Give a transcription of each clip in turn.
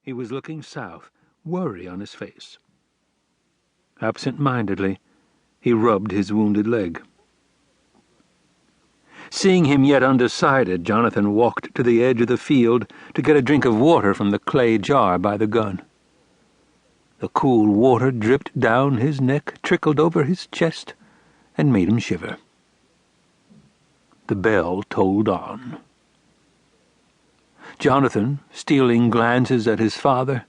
He was looking south, worry on his face. Absent-mindedly, he rubbed his wounded leg. Seeing him yet undecided, Jonathan walked to the edge of the field to get a drink of water from the clay jar by the gun. The cool water dripped down his neck, trickled over his chest, and made him shiver. The bell tolled on. Jonathan, stealing glances at his father,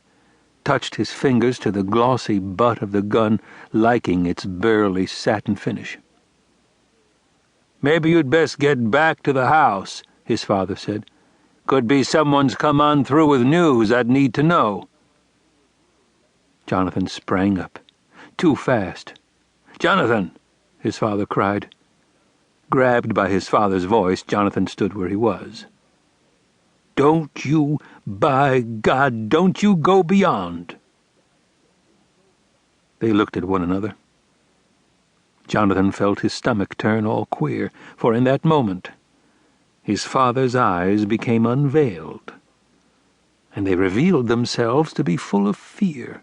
touched his fingers to the glossy butt of the gun, liking its burly satin finish. "Maybe you'd best get back to the house," his father said. "Could be someone's come on through with news I'd need to know." Jonathan sprang up, too fast. "Jonathan!" his father cried. Grabbed by his father's voice, Jonathan stood where he was. "Don't you, by God, don't you go beyond!" They looked at one another. Jonathan felt his stomach turn all queer, for in that moment his father's eyes became unveiled, and they revealed themselves to be full of fear.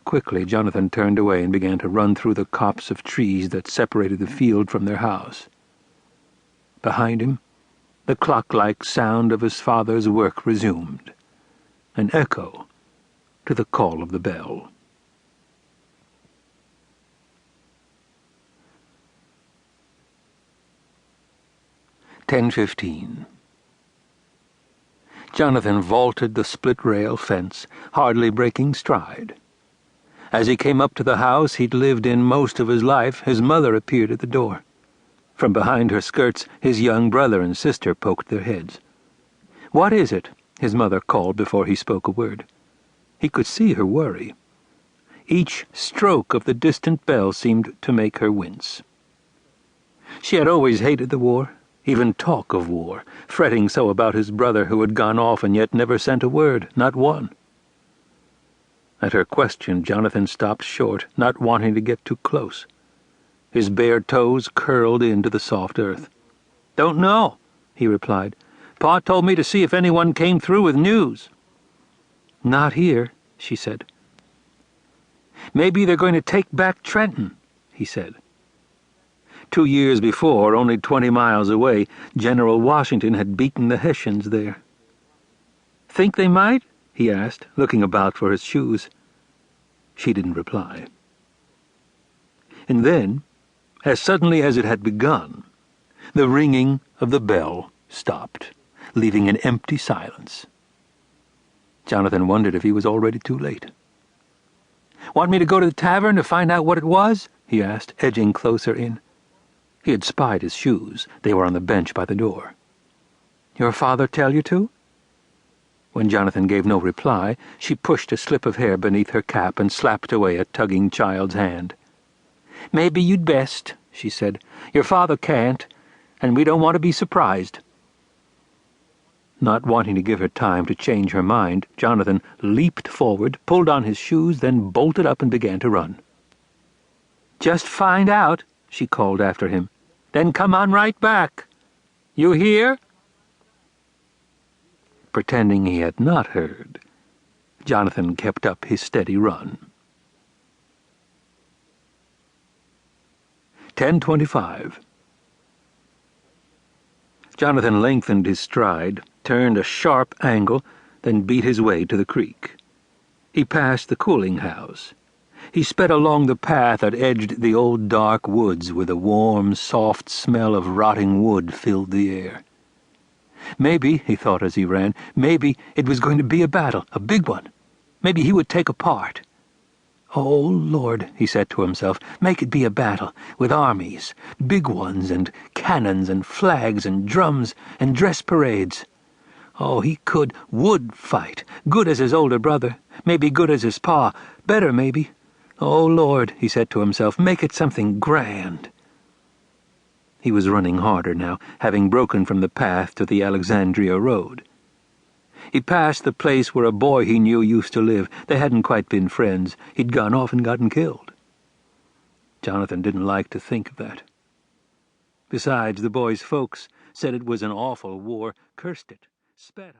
Quickly, Jonathan turned away and began to run through the copse of trees that separated the field from their house. Behind him, the clock-like sound of his father's work resumed, an echo to the call of the bell. 10:15. Jonathan vaulted the split-rail fence, hardly breaking stride. As he came up to the house he'd lived in most of his life, his mother appeared at the door. From behind her skirts, his young brother and sister poked their heads. "What is it?" his mother called before he spoke a word. He could see her worry. Each stroke of the distant bell seemed to make her wince. She had always hated the war, even talk of war, fretting so about his brother who had gone off and yet never sent a word, not one. At her question, Jonathan stopped short, not wanting to get too close. His bare toes curled into the soft earth. "Don't know," he replied. "Pa told me to see if anyone came through with news." "Not here," she said. "Maybe they're going to take back Trenton," he said. 2 years before, only 20 miles away, General Washington had beaten the Hessians there. "Think they might?" he asked, looking about for his shoes. She didn't reply. And then, as suddenly as it had begun, the ringing of the bell stopped, leaving an empty silence. Jonathan wondered if he was already too late. "Want me to go to the tavern to find out what it was?" he asked, edging closer in. He had spied his shoes. They were on the bench by the door. "Your father tell you to?" When Jonathan gave no reply, she pushed a slip of hair beneath her cap and slapped away a tugging child's hand. "Maybe you'd best," she said. "Your father can't, and we don't want to be surprised." Not wanting to give her time to change her mind, Jonathan leaped forward, pulled on his shoes, then bolted up and began to run. "Just find out," she called after him. "Then come on right back. You hear?" Pretending he had not heard, Jonathan kept up his steady run. 10:25. Jonathan lengthened his stride, turned a sharp angle, then beat his way to the creek. He passed the cooling house. He sped along the path that edged the old dark woods where the warm, soft smell of rotting wood filled the air. Maybe, he thought as he ran, maybe it was going to be a battle, a big one. Maybe he would take a part. "Oh, Lord," he said to himself, "make it be a battle, with armies, big ones, and cannons, and flags, and drums, and dress parades. Oh, he would fight, good as his older brother, maybe good as his pa, better maybe. Oh, Lord," he said to himself, "make it something grand." He was running harder now, having broken from the path to the Alexandria road. He passed the place where a boy he knew used to live. They hadn't quite been friends. He'd gone off and gotten killed. Jonathan didn't like to think of that. Besides, the boy's folks said it was an awful war, cursed it, spat on it.